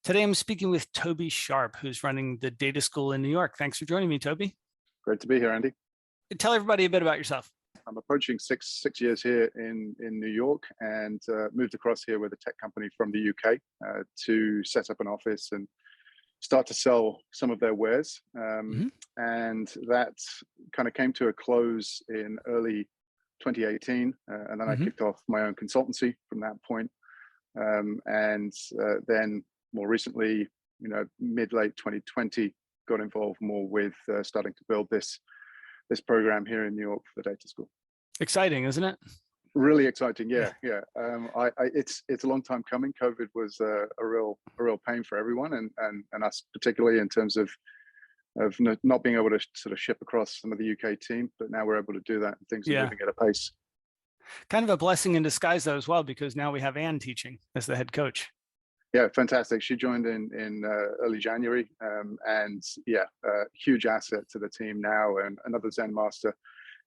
Today, I'm speaking with Toby Sharpe, who's running the data school in New York. Thanks for joining me, Toby. Great to be here, Andy. Tell everybody a bit about yourself. I'm approaching six years here in New York and moved across here with a tech company from the UK to set up an office and start to sell some of their wares. And that kind of came to a close in early 2018. And then I kicked off my own consultancy from that point. Then more recently, mid-late 2020, got involved more with starting to build this program here in New York for the data school. Exciting, isn't it? Really exciting, yeah. It's a long time coming. COVID was a real pain for everyone, and us particularly in terms of not being able to sort of ship across some of the UK team. But now we're able to do that, and things are moving at a pace. Kind of a blessing in disguise, though, as well, because now we have Anne teaching as the head coach. Yeah, fantastic. She joined in early January, huge asset to the team now, and another Zen master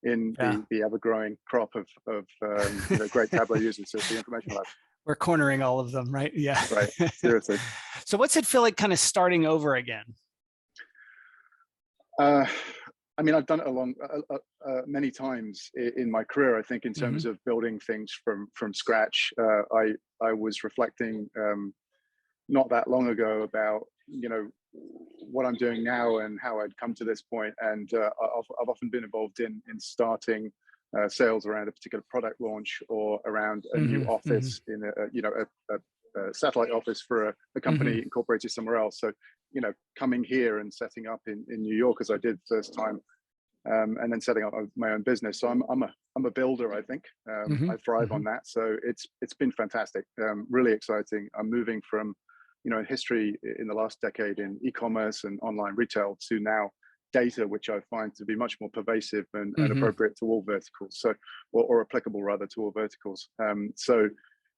in the ever-growing crop of great Tableau users at the Information Lab. We're cornering all of them, right? Yeah. Right, seriously. So what's it feel like kind of starting over again? I mean, I've done it many times in my career, I think, in terms of building things from scratch. I was reflecting not that long ago about what I'm doing now and how I'd come to this point, and I've often been involved in starting sales around a particular product launch or around a new office in a satellite office for a company incorporated somewhere else. So coming here and setting up in New York as I did first time, and then setting up my own business. So I'm a builder, I think. I thrive on that. So it's been fantastic, really exciting. I'm moving from history in the last decade in e-commerce and online retail to now data, which I find to be much more pervasive and appropriate to all verticals. So, or applicable rather to all verticals.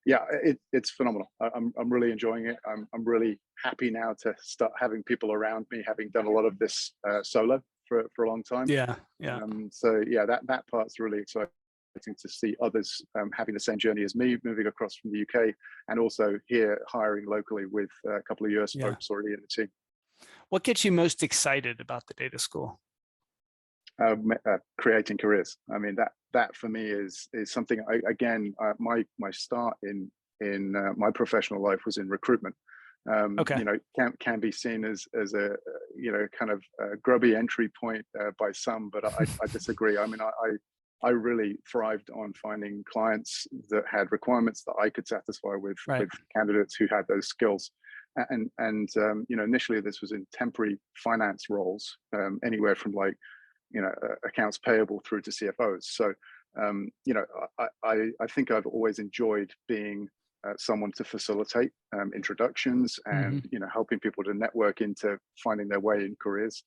It's phenomenal. I'm really enjoying it. I'm really happy now to start having people around me, having done a lot of this solo for a long time. That part's really exciting to see others having the same journey as me, moving across from the UK, and also here hiring locally with a couple of US folks already in the team. What gets you most excited about the data school? Creating careers. I mean, that for me is something. My start in my professional life was in recruitment. Can be seen as a kind of a grubby entry point by some, but I disagree. I mean, I really thrived on finding clients that had requirements that I could satisfy with candidates who had those skills. And initially this was in temporary finance roles, anywhere from accounts payable through to CFOs. So, I think I've always enjoyed being someone to facilitate introductions and helping people to network into finding their way in careers.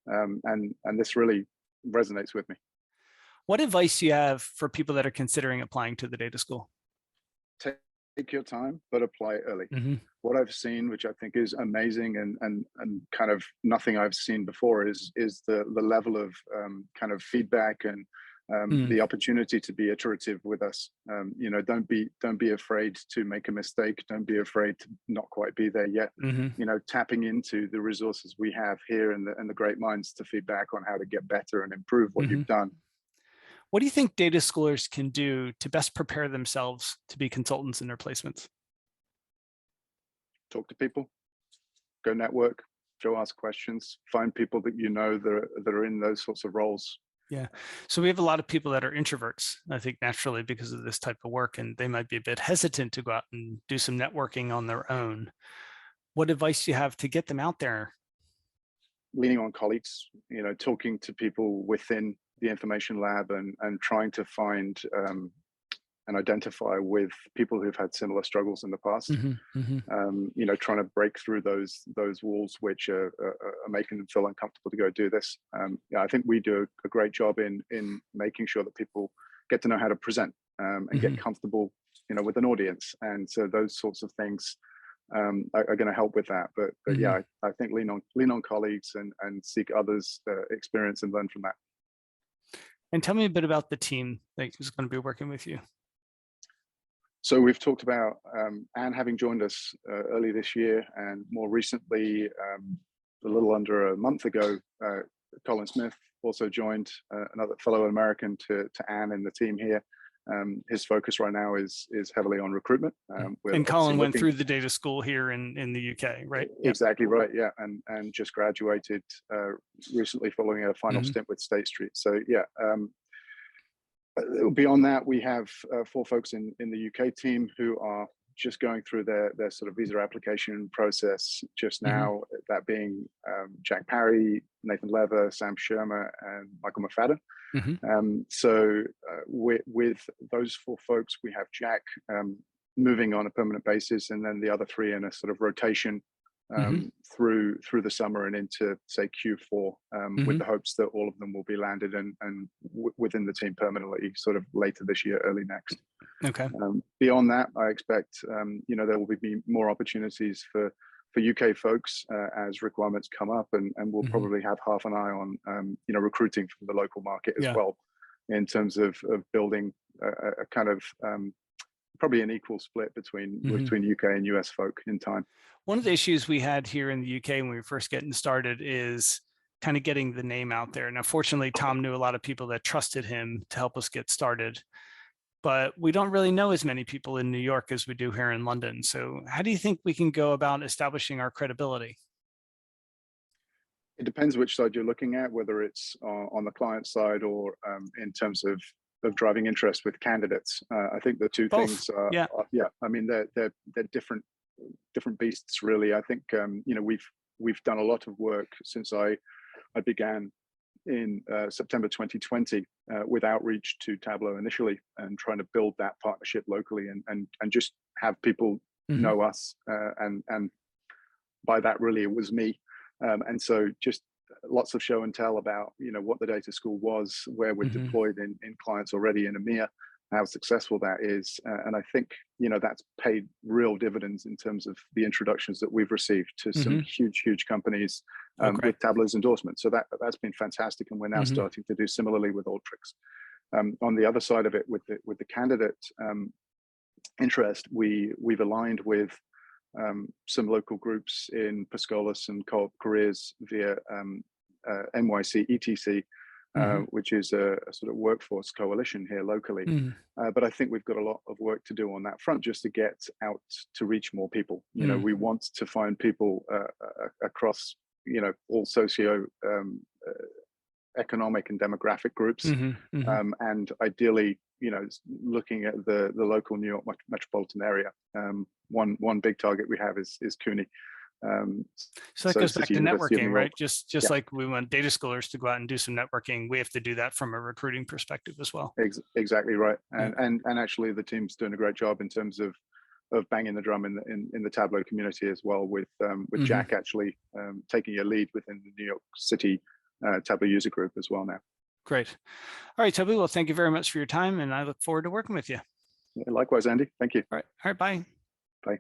And this really resonates with me. What advice do you have for people that are considering applying to the data school? Take your time, but apply early. What I've seen, which I think is amazing and kind of nothing I've seen before, is the level of kind of feedback and the opportunity to be iterative with us. Don't be afraid to make a mistake. Don't be afraid to not quite be there yet. Tapping into the resources we have here and the great minds to feedback on how to get better and improve what you've done. What do you think data schoolers can do to best prepare themselves to be consultants in their placements? Talk to people, go network, go ask questions, find people that that are in those sorts of roles. Yeah. So we have a lot of people that are introverts, I think naturally because of this type of work, and they might be a bit hesitant to go out and do some networking on their own. What advice do you have to get them out there? Leaning on colleagues, talking to people within the information lab and trying to find and identify with people who've had similar struggles in the past. Trying to break through those walls which are making them feel uncomfortable to go do this. I think we do a great job in making sure that people get to know how to present and get comfortable, with an audience. And so those sorts of things are going to help with that. But I think lean on colleagues and seek others' experience and learn from that. And tell me a bit about the team that is going to be working with you. So we've talked about Anne having joined us early this year, and more recently, a little under a month ago, Colin Smith also joined, another fellow American to Anne and the team here. His focus right now is heavily on recruitment. And Colin went through the data school here in the UK, right? Exactly right, yeah, and just graduated recently following a final stint with State Street. So yeah. Beyond that, we have 4 folks in the UK team who are just going through their sort of visa application process just now, that being Jack Parry, Nathan Lever, Sam Shermer, and Michael McFadden. So with those 4 folks, we have Jack moving on a permanent basis, and then the other 3 in a sort of rotation through the summer and into, say, Q4, with the hopes that all of them will be landed and within the team permanently, sort of later this year, early next. Okay. Beyond that, I expect there will be more opportunities for UK folks as requirements come up, and we'll probably have half an eye on recruiting from the local market as well, in terms of building a kind of probably an equal split between UK and US folk in time. One of the issues we had here in the UK when we were first getting started is kind of getting the name out there. Now, fortunately, Tom knew a lot of people that trusted him to help us get started, but we don't really know as many people in New York as we do here in London. So how do you think we can go about establishing our credibility? It depends which side you're looking at, whether it's on the client side or in terms of driving interest with candidates. I think the two things are, I mean, they're different beasts, really. I think we've done a lot of work since I began in September 2020 with outreach to Tableau initially, and trying to build that partnership locally and just have people know us, and by that, really, it was me. And so just lots of show and tell about what the data school was, where we're deployed in clients already in EMEA, how successful that is, and I think that's paid real dividends in terms of the introductions that we've received to some huge companies with Tableau's endorsement. So that's been fantastic, and we're now starting to do similarly with Alteryx. On the other side of it, with the candidate interest, we've aligned with some local groups in Pascolis and Co-op Careers via NYC ETC, which is a sort of workforce coalition here locally. But I think we've got a lot of work to do on that front, just to get out to reach more people. We want to find people across all socio economic and demographic groups, and ideally looking at the local New York metropolitan area. One big target we have is CUNY. So that goes back to networking, right? Just like we want data scholars to go out and do some networking, we have to do that from a recruiting perspective as well. Exactly right. And actually the team's doing a great job in terms of banging the drum in the Tableau community as well, with Jack actually taking a lead within the New York City Tableau user group as well now. Great. All right, Toby, well, thank you very much for your time, and I look forward to working with you. Likewise, Andy. Thank you. All right, bye. Bye.